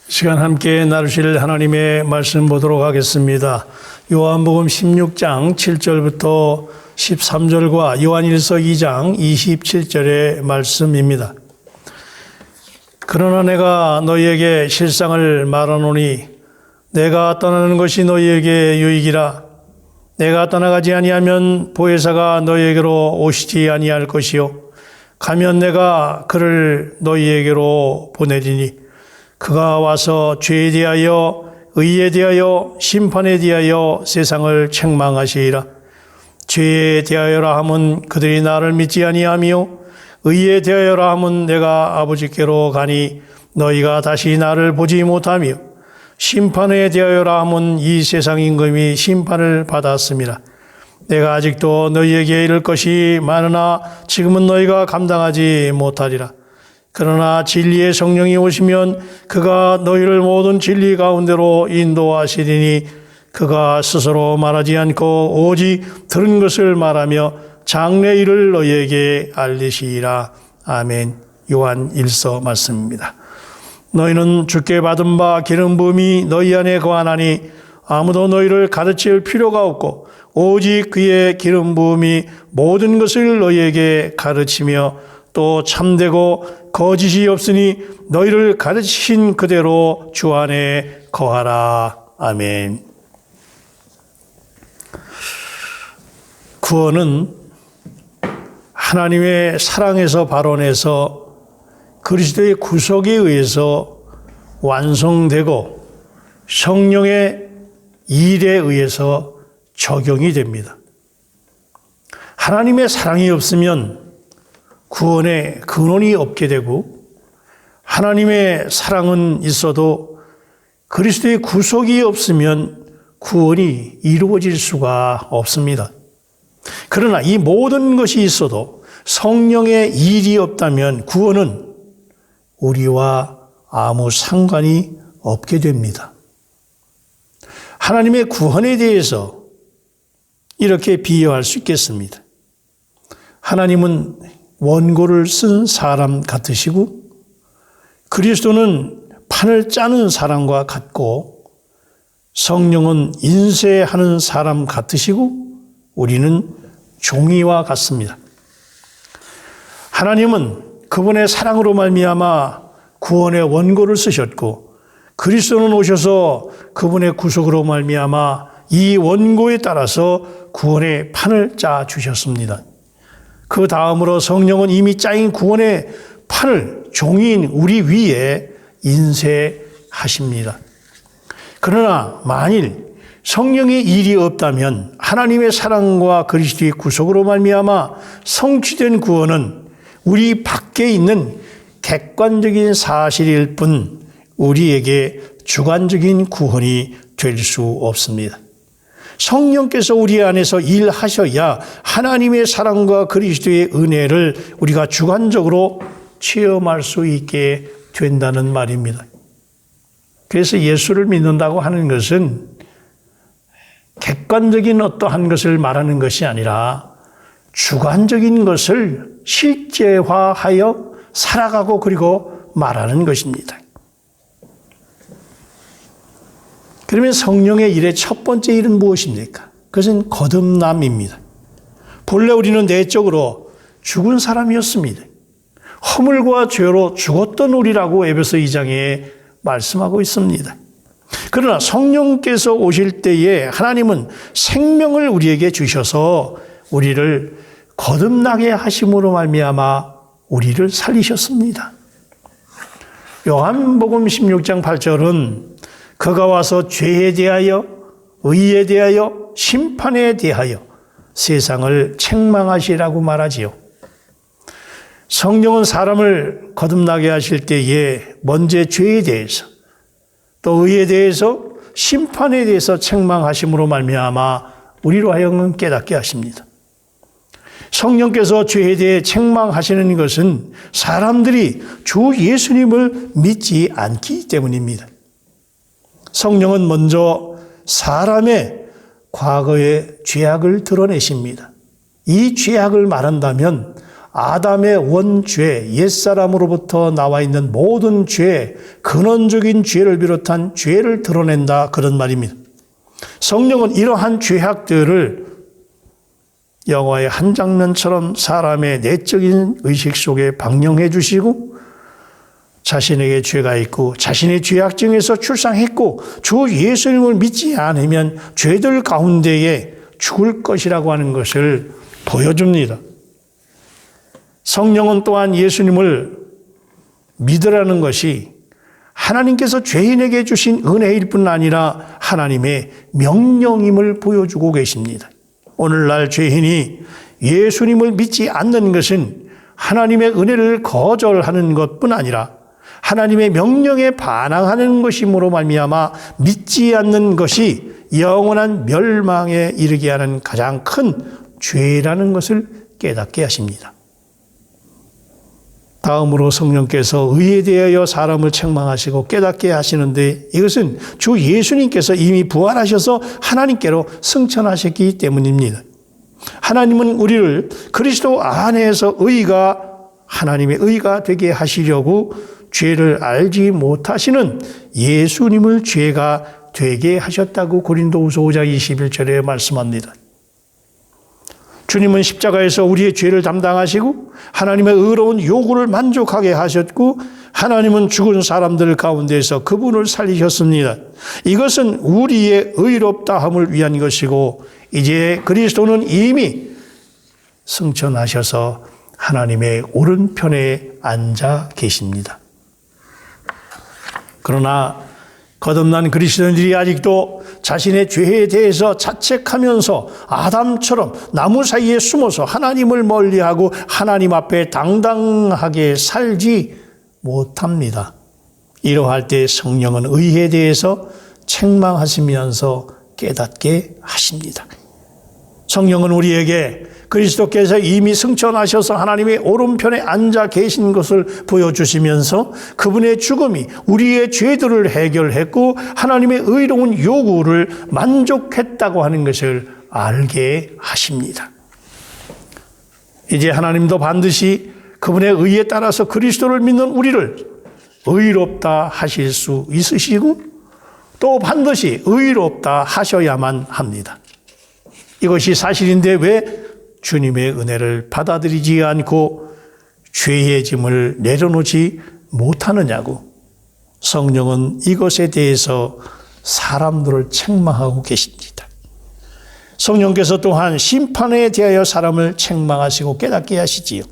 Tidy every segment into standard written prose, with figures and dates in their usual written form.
시간 함께 나누실 하나님의 말씀 보도록 하겠습니다. 요한복음 16장 7절부터 13절과 요한일서 2장 27절의 말씀입니다. 그러나 내가 너희에게 실상을 말하노니 내가 떠나는 것이 너희에게 유익이라. 내가 떠나가지 아니하면 보혜사가 너희에게로 오시지 아니할 것이요 가면 내가 그를 너희에게로 보내리니 그가 와서 죄에 대하여 의에 대하여 심판에 대하여 세상을 책망하시리라. 죄에 대하여라 함은 그들이 나를 믿지 아니하며 의에 대하여라 함은 내가 아버지께로 가니 너희가 다시 나를 보지 못하며 심판에 대하여라 함은 이 세상 임금이 심판을 받았습니다. 내가 아직도 너희에게 이를 것이 많으나 지금은 너희가 감당하지 못하리라. 그러나 진리의 성령이 오시면 그가 너희를 모든 진리 가운데로 인도하시리니 그가 스스로 말하지 않고 오직 들은 것을 말하며 장래 일을 너희에게 알리시리라. 아멘. 요한 1서 말씀입니다. 너희는 주께 받은 바 기름 부음이 너희 안에 거하나니 아무도 너희를 가르칠 필요가 없고 오직 그의 기름 부음이 모든 것을 너희에게 가르치며 또 참되고 거짓이 없으니 너희를 가르치신 그대로 주 안에 거하라. 아멘. 구원은 하나님의 사랑에서 발원해서 그리스도의 구속에 의해서 완성되고 성령의 일에 의해서 적용이 됩니다. 하나님의 사랑이 없으면 구원의 근원이 없게 되고 하나님의 사랑은 있어도 그리스도의 구속이 없으면 구원이 이루어질 수가 없습니다. 그러나 이 모든 것이 있어도 성령의 일이 없다면 구원은 우리와 아무 상관이 없게 됩니다. 하나님의 구원에 대해서 이렇게 비유할 수 있겠습니다. 하나님은 원고를 쓴 사람 같으시고 그리스도는 판을 짜는 사람과 같고 성령은 인쇄하는 사람 같으시고 우리는 종이와 같습니다. 하나님은 그분의 사랑으로 말미암아 구원의 원고를 쓰셨고 그리스도는 오셔서 그분의 구속으로 말미암아 이 원고에 따라서 구원의 판을 짜 주셨습니다. 그 다음으로 성령은 이미 짜인 구원의 판을 종이인 우리 위에 인쇄하십니다. 그러나 만일 성령의 일이 없다면 하나님의 사랑과 그리스도의 구속으로 말미암아 성취된 구원은 우리 밖에 있는 객관적인 사실일 뿐 우리에게 주관적인 구원이 될 수 없습니다. 성령께서 우리 안에서 일하셔야 하나님의 사랑과 그리스도의 은혜를 우리가 주관적으로 체험할 수 있게 된다는 말입니다. 그래서 예수를 믿는다고 하는 것은 객관적인 어떠한 것을 말하는 것이 아니라 주관적인 것을 실제화하여 살아가고 그리고 말하는 것입니다. 그러면 성령의 일의 첫 번째 일은 무엇입니까? 그것은 거듭남입니다. 본래 우리는 내적으로 죽은 사람이었습니다. 허물과 죄로 죽었던 우리라고 에베소 2장에 말씀하고 있습니다. 그러나 성령께서 오실 때에 하나님은 생명을 우리에게 주셔서 우리를 거듭나게 하심으로 말미암아 우리를 살리셨습니다. 요한복음 16장 8절은 그가 와서 죄에 대하여 의에 대하여 심판에 대하여 세상을 책망하시라고 말하지요. 성령은 사람을 거듭나게 하실 때에 먼저 죄에 대해서 또 의에 대해서 심판에 대해서 책망하심으로 말미암아 우리로 하여금 깨닫게 하십니다. 성령께서 죄에 대해 책망하시는 것은 사람들이 주 예수님을 믿지 않기 때문입니다. 성령은 먼저 사람의 과거의 죄악을 드러내십니다. 이 죄악을 말한다면 아담의 원죄, 옛사람으로부터 나와 있는 모든 죄, 근원적인 죄를 비롯한 죄를 드러낸다, 그런 말입니다. 성령은 이러한 죄악들을 영화의 한 장면처럼 사람의 내적인 의식 속에 방영해 주시고, 자신에게 죄가 있고 자신의 죄악증에서 출생했고 주 예수님을 믿지 않으면 죄들 가운데에 죽을 것이라고 하는 것을 보여줍니다. 성령은 또한 예수님을 믿으라는 것이 하나님께서 죄인에게 주신 은혜일 뿐 아니라 하나님의 명령임을 보여주고 계십니다. 오늘날 죄인이 예수님을 믿지 않는 것은 하나님의 은혜를 거절하는 것뿐 아니라 하나님의 명령에 반항하는 것이므로 말미암아 믿지 않는 것이 영원한 멸망에 이르게 하는 가장 큰 죄라는 것을 깨닫게 하십니다. 다음으로 성령께서 의에 대하여 사람을 책망하시고 깨닫게 하시는데, 이것은 주 예수님께서 이미 부활하셔서 하나님께로 승천하셨기 때문입니다. 하나님은 우리를 그리스도 안에서 하나님의 의가 되게 하시려고 죄를 알지 못하시는 예수님을 죄가 되게 하셨다고 고린도후서 5장 21절에 말씀합니다. 주님은 십자가에서 우리의 죄를 담당하시고 하나님의 의로운 요구를 만족하게 하셨고, 하나님은 죽은 사람들 가운데서 그분을 살리셨습니다. 이것은 우리의 의롭다함을 위한 것이고, 이제 그리스도는 이미 승천하셔서 하나님의 오른편에 앉아 계십니다. 그러나 거듭난 그리스도인들이 아직도 자신의 죄에 대해서 자책하면서 아담처럼 나무 사이에 숨어서 하나님을 멀리하고 하나님 앞에 당당하게 살지 못합니다. 이러할 때 성령은 의에 대해서 책망하시면서 깨닫게 하십니다. 성령은 우리에게 그리스도께서 이미 승천하셔서 하나님의 오른편에 앉아 계신 것을 보여주시면서 그분의 죽음이 우리의 죄들을 해결했고 하나님의 의로운 요구를 만족했다고 하는 것을 알게 하십니다. 이제 하나님도 반드시 그분의 의에 따라서 그리스도를 믿는 우리를 의롭다 하실 수 있으시고 또 반드시 의롭다 하셔야만 합니다. 이것이 사실인데 왜 주님의 은혜를 받아들이지 않고 죄의 짐을 내려놓지 못하느냐고, 성령은 이것에 대해서 사람들을 책망하고 계십니다. 성령께서 또한 심판에 대하여 사람을 책망하시고 깨닫게 하시지요.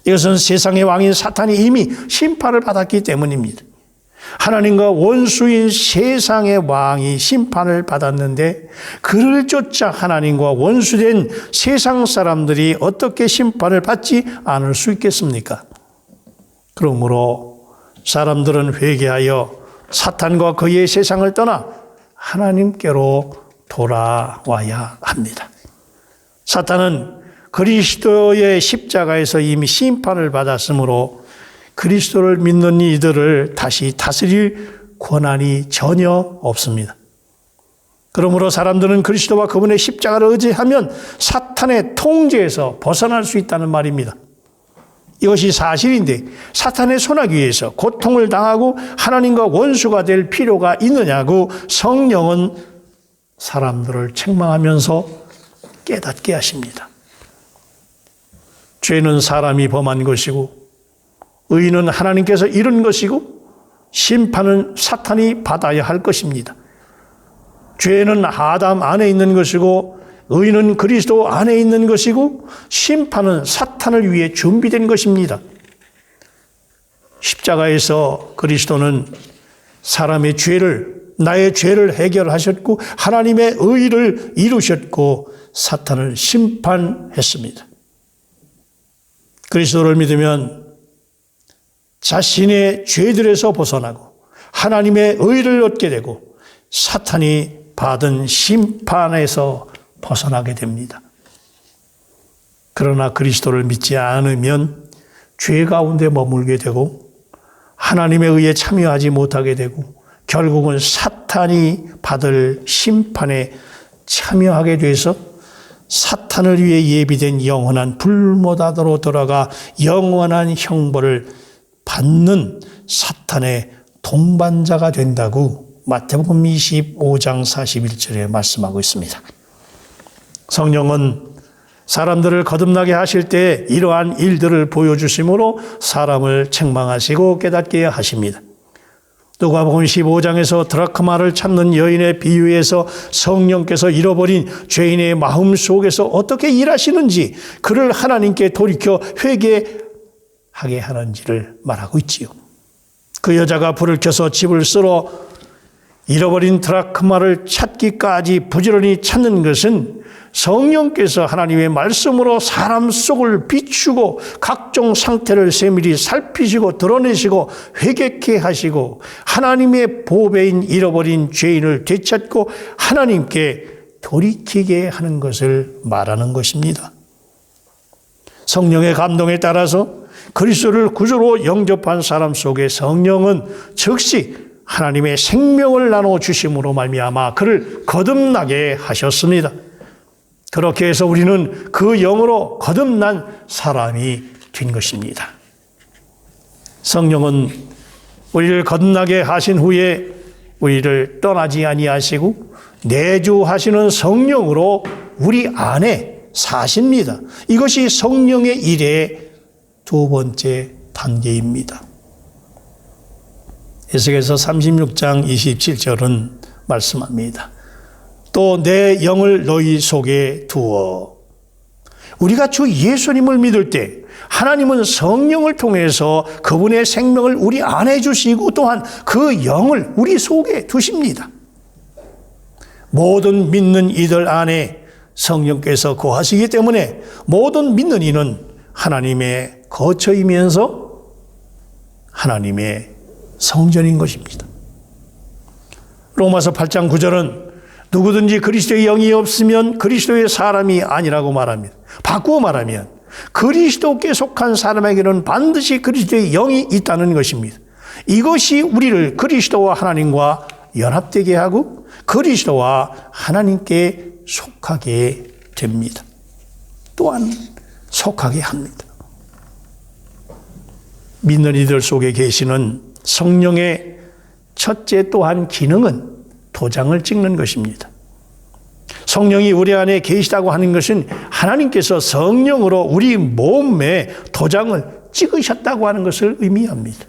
이것은 세상의 왕인 사탄이 이미 심판을 받았기 때문입니다. 하나님과 원수인 세상의 왕이 심판을 받았는데 그를 쫓아 하나님과 원수된 세상 사람들이 어떻게 심판을 받지 않을 수 있겠습니까? 그러므로 사람들은 회개하여 사탄과 그의 세상을 떠나 하나님께로 돌아와야 합니다. 사탄은 그리스도의 십자가에서 이미 심판을 받았으므로 그리스도를 믿는 이들을 다시 다스릴 권한이 전혀 없습니다. 그러므로 사람들은 그리스도와 그분의 십자가를 의지하면 사탄의 통제에서 벗어날 수 있다는 말입니다. 이것이 사실인데 사탄의 손아귀에서 고통을 당하고 하나님과 원수가 될 필요가 있느냐고 성령은 사람들을 책망하면서 깨닫게 하십니다. 죄는 사람이 범한 것이고 의는 하나님께서 이룬 것이고 심판은 사탄이 받아야 할 것입니다. 죄는 아담 안에 있는 것이고 의는 그리스도 안에 있는 것이고 심판은 사탄을 위해 준비된 것입니다. 십자가에서 그리스도는 사람의 죄를, 나의 죄를 해결하셨고 하나님의 의를 이루셨고 사탄을 심판했습니다. 그리스도를 믿으면 자신의 죄들에서 벗어나고 하나님의 의를 얻게 되고 사탄이 받은 심판에서 벗어나게 됩니다. 그러나 그리스도를 믿지 않으면 죄 가운데 머물게 되고 하나님의 의에 참여하지 못하게 되고 결국은 사탄이 받을 심판에 참여하게 돼서 사탄을 위해 예비된 영원한 불모다도로 돌아가 영원한 형벌을 받는 사탄의 동반자가 된다고 마태복음 25장 41절에 말씀하고 있습니다. 성령은 사람들을 거듭나게 하실 때 이러한 일들을 보여주심으로 사람을 책망하시고 깨닫게 하십니다. 누가복음 15장에서 드라크마를 찾는 여인의 비유에서 성령께서 잃어버린 죄인의 마음 속에서 어떻게 일하시는지, 그를 하나님께 돌이켜 회개하게 하는지를 말하고 있지요. 그 여자가 불을 켜서 집을 쓸어 잃어버린 드라크마를 찾기까지 부지런히 찾는 것은 성령께서 하나님의 말씀으로 사람 속을 비추고 각종 상태를 세밀히 살피시고 드러내시고 회개케 하시고 하나님의 보배인 잃어버린 죄인을 되찾고 하나님께 돌이키게 하는 것을 말하는 것입니다. 성령의 감동에 따라서 그리스도를 구주로 영접한 사람 속에 성령은 즉시 하나님의 생명을 나눠주심으로 말미암아 그를 거듭나게 하셨습니다. 그렇게 해서 우리는 그 영으로 거듭난 사람이 된 것입니다. 성령은 우리를 거듭나게 하신 후에 우리를 떠나지 아니하시고 내주하시는 성령으로 우리 안에 사십니다. 이것이 성령의 일의 두 번째 단계입니다. 에스겔서 36장 27절은 말씀합니다. 또 내 영을 너희 속에 두어. 우리가 주 예수님을 믿을 때 하나님은 성령을 통해서 그분의 생명을 우리 안에 주시고 또한 그 영을 우리 속에 두십니다. 모든 믿는 이들 안에 성령께서 거하시기 때문에 모든 믿는 이는 하나님의 거처이면서 하나님의 성전인 것입니다. 로마서 8장 9절은 누구든지 그리스도의 영이 없으면 그리스도의 사람이 아니라고 말합니다. 바꾸어 말하면 그리스도께 속한 사람에게는 반드시 그리스도의 영이 있다는 것입니다. 이것이 우리를 그리스도와 하나님과 연합되게 하고 그리스도와 하나님께 속하게 됩니다. 또한 속하게 합니다. 믿는 이들 속에 계시는 성령의 첫째 또한 기능은 도장을 찍는 것입니다. 성령이 우리 안에 계시다고 하는 것은 하나님께서 성령으로 우리 몸에 도장을 찍으셨다고 하는 것을 의미합니다.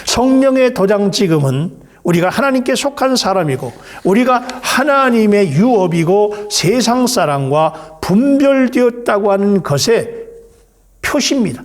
성령의 도장 찍음은 우리가 하나님께 속한 사람이고 우리가 하나님의 유업이고 세상 사람과 분별되었다고 하는 것의 표시입니다.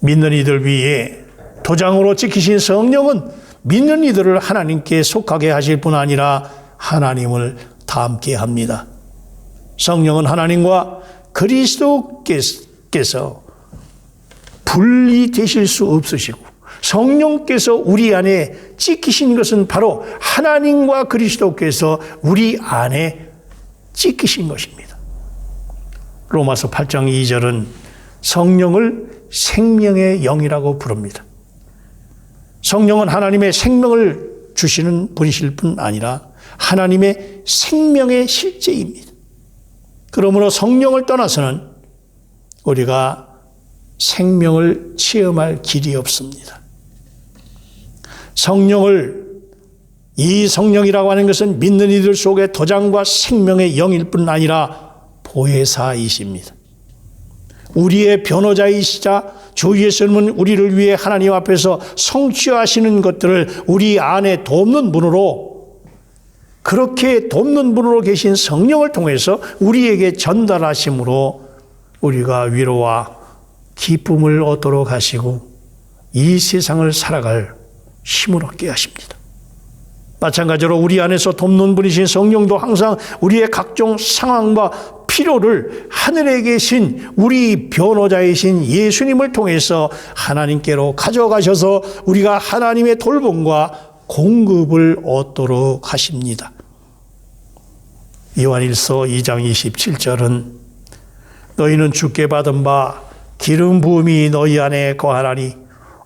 믿는 이들 위에 도장으로 찍히신 성령은 믿는 이들을 하나님께 속하게 하실 뿐 아니라 하나님을 닮게 합니다. 성령은 하나님과 그리스도께서 분리되실 수 없으시고 성령께서 우리 안에 찍히신 것은 바로 하나님과 그리스도께서 우리 안에 찍히신 것입니다. 로마서 8장 2절은 성령을 생명의 영이라고 부릅니다. 성령은 하나님의 생명을 주시는 분이실 뿐 아니라 하나님의 생명의 실제입니다. 그러므로 성령을 떠나서는 우리가 생명을 체험할 길이 없습니다. 이 성령이라고 하는 것은 믿는 이들 속에 도장과 생명의 영일 뿐 아니라 보혜사이십니다. 우리의 변호자이시자 주 예수님은 우리를 위해 하나님 앞에서 성취하시는 것들을 우리 안에 돕는 분으로, 그렇게 돕는 분으로 계신 성령을 통해서 우리에게 전달하심으로 우리가 위로와 기쁨을 얻도록 하시고 이 세상을 살아갈 힘을 얻게 하십니다. 마찬가지로 우리 안에서 돕는 분이신 성령도 항상 우리의 각종 상황과 필요를 하늘에 계신 우리 변호자이신 예수님을 통해서 하나님께로 가져가셔서 우리가 하나님의 돌봄과 공급을 얻도록 하십니다. 요한일서 2장 27절은 너희는 주께 받은 바 기름 부음이 너희 안에 거하나니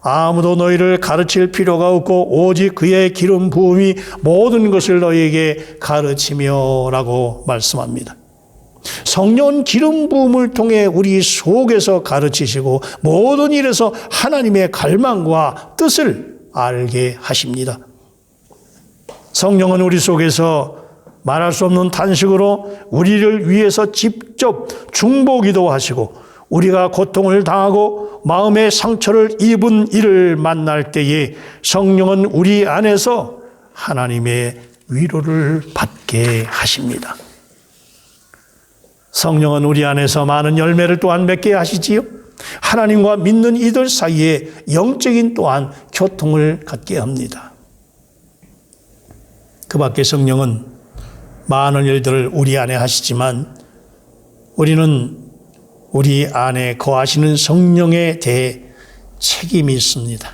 아무도 너희를 가르칠 필요가 없고 오직 그의 기름 부음이 모든 것을 너희에게 가르치며 라고 말씀합니다. 성령은 기름 부음을 통해 우리 속에서 가르치시고 모든 일에서 하나님의 갈망과 뜻을 알게 하십니다. 성령은 우리 속에서 말할 수 없는 탄식으로 우리를 위해서 직접 중보기도 하시고 우리가 고통을 당하고 마음의 상처를 입은 이를 만날 때에 성령은 우리 안에서 하나님의 위로를 받게 하십니다. 성령은 우리 안에서 많은 열매를 또한 맺게 하시지요. 하나님과 믿는 이들 사이에 영적인 또한 교통을 갖게 합니다. 그 밖에 성령은 많은 일들을 우리 안에 하시지만 우리는 우리 안에 거하시는 성령에 대해 책임이 있습니다.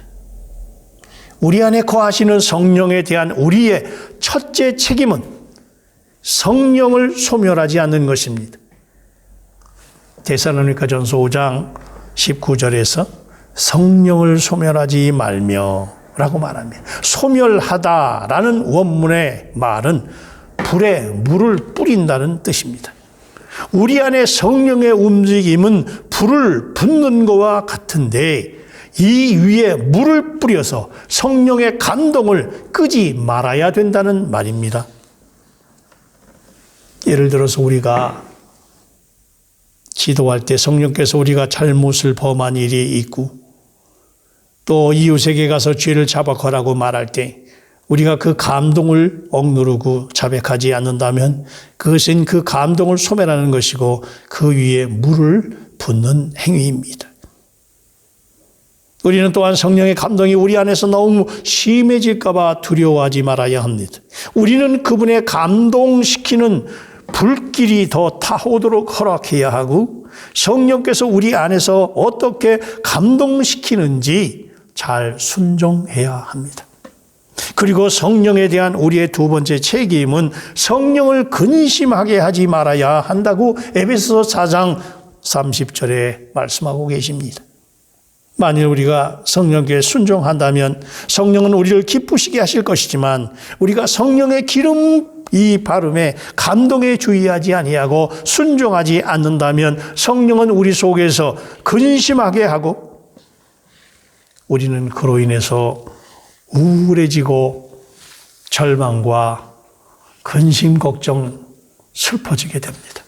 우리 안에 거하시는 성령에 대한 우리의 첫째 책임은 성령을 소멸하지 않는 것입니다. 데살로니가전서 5장 19절에서 성령을 소멸하지 말며 라고 말합니다. 소멸하다라는 원문의 말은 불에 물을 뿌린다는 뜻입니다. 우리 안에 성령의 움직임은 불을 붓는 것과 같은데 이 위에 물을 뿌려서 성령의 감동을 끄지 말아야 된다는 말입니다. 예를 들어서 우리가 기도할 때 성령께서 우리가 잘못을 범한 일이 있고 또 이웃에게 가서 죄를 자박하라고 말할 때 우리가 그 감동을 억누르고 자백하지 않는다면 그것은 그 감동을 소멸하는 것이고 그 위에 물을 붓는 행위입니다. 우리는 또한 성령의 감동이 우리 안에서 너무 심해질까 봐 두려워하지 말아야 합니다. 우리는 그분의 감동시키는 불길이 더 타오도록 허락해야 하고 성령께서 우리 안에서 어떻게 감동시키는지 잘 순종해야 합니다. 그리고 성령에 대한 우리의 두 번째 책임은 성령을 근심하게 하지 말아야 한다고 에베소서 4장 30절에 말씀하고 계십니다. 만일 우리가 성령께 순종한다면 성령은 우리를 기쁘시게 하실 것이지만 우리가 성령의 기름 이 발음에 감동에 주의하지 아니하고 순종하지 않는다면 성령은 우리 속에서 근심하게 하고 우리는 그로 인해서 우울해지고 절망과 근심, 걱정, 슬퍼지게 됩니다.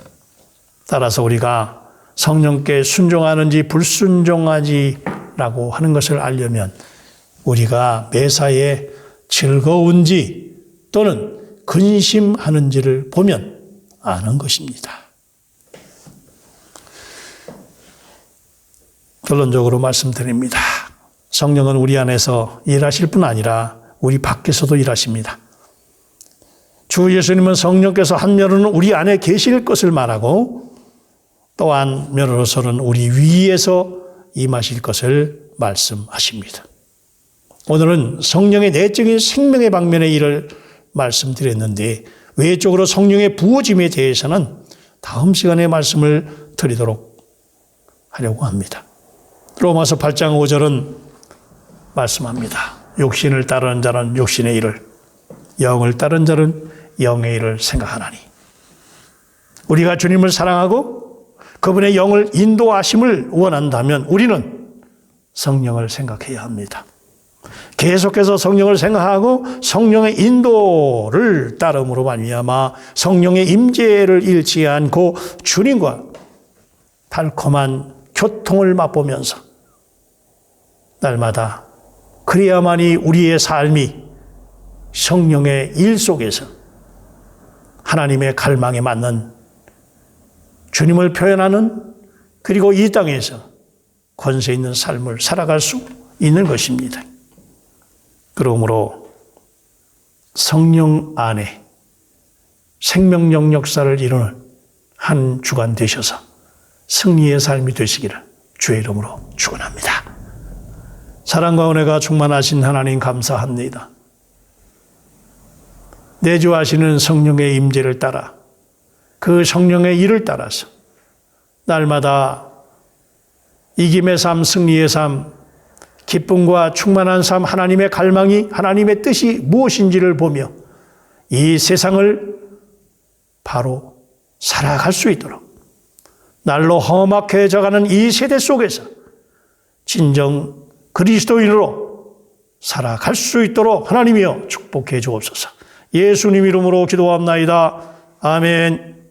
따라서 우리가 성령께 순종하는지 불순종하지라고 하는 것을 알려면 우리가 매사에 즐거운지 또는 근심하는지를 보면 아는 것입니다. 결론적으로 말씀드립니다. 성령은 우리 안에서 일하실 뿐 아니라 우리 밖에서도 일하십니다. 주 예수님은 성령께서 한 면으로는 우리 안에 계실 것을 말하고 또한 면으로서는 우리 위에서 임하실 것을 말씀하십니다. 오늘은 성령의 내적인 생명의 방면의 일을 말씀드렸는데 외적으로 성령의 부어짐에 대해서는 다음 시간에 말씀을 드리도록 하려고 합니다. 로마서 8장 5절은 말씀합니다. 육신을 따르는 자는 육신의 일을, 영을 따르는 자는 영의 일을 생각하나니. 우리가 주님을 사랑하고 그분의 영을 인도하심을 원한다면 우리는 성령을 생각해야 합니다. 계속해서 성령을 생각하고 성령의 인도를 따름으로 말미암아 성령의 임재를 잃지 않고 주님과 달콤한 교통을 맛보면서 날마다 그래야만이 우리의 삶이 성령의 일 속에서 하나님의 갈망에 맞는 주님을 표현하는 그리고 이 땅에서 권세 있는 삶을 살아갈 수 있는 것입니다. 그러므로 성령 안에 생명력 역사를 이루는 한 주간 되셔서 승리의 삶이 되시기를 주의 이름으로 축원합니다. 사랑과 은혜가 충만하신 하나님 감사합니다. 내주하시는 성령의 임재를 따라 그 성령의 일을 따라서 날마다 이김의 삶, 승리의 삶, 기쁨과 충만한 삶, 하나님의 갈망이, 하나님의 뜻이 무엇인지를 보며 이 세상을 바로 살아갈 수 있도록, 날로 험악해져가는 이 세대 속에서 진정 그리스도인으로 살아갈 수 있도록 하나님이여 축복해 주옵소서. 예수님 이름으로 기도합나이다. 아멘.